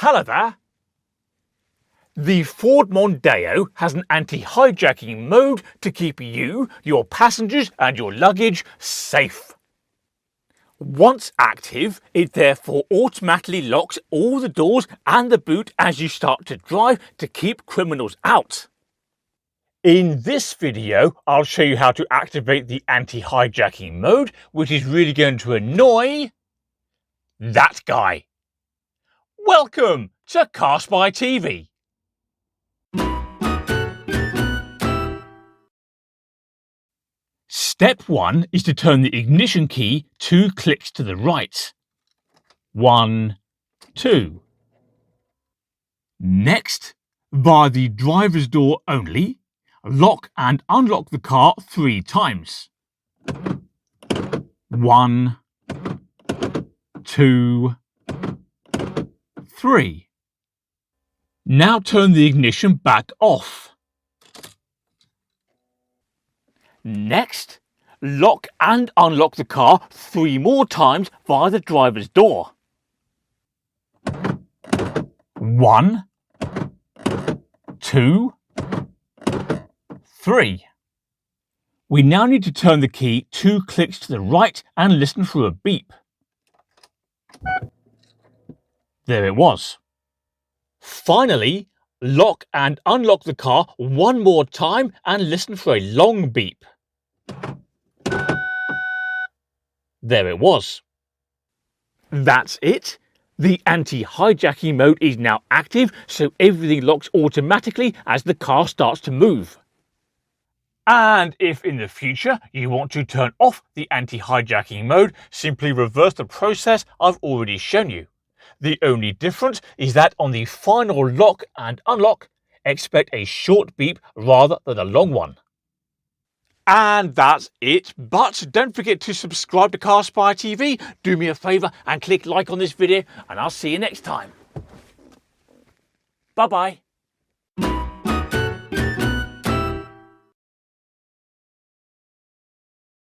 Hello there. The Ford Mondeo has an anti-hijacking mode to keep you, your passengers and your luggage safe. Once active, it therefore automatically locks all the doors and the boot as you start to drive to keep criminals out. In this video, I'll show you how to activate the anti-hijacking mode, which is really going to annoy that guy. Welcome to CarSpyTV. Step 1 is to turn the ignition key 2 clicks to the right. 1, 2. Next, via the driver's door only, lock and unlock the car 3 times. 1, 2, 3. Now turn the ignition back off. Next, lock and unlock the car 3 more times via the driver's door. 1, 2, 3. We now need to turn the key 2 clicks to the right and listen for a beep. There it was. Finally, lock and unlock the car 1 more time and listen for a long beep. There it was. That's it. The anti-hijacking mode is now active, so everything locks automatically as the car starts to move. And if in the future you want to turn off the anti-hijacking mode, simply reverse the process I've already shown you. The only difference is that on the final lock and unlock, expect a short beep rather than a long one. And that's it, but don't forget to subscribe to CarSpyTV, do me a favour and click like on this video, and I'll see you next time. Bye bye.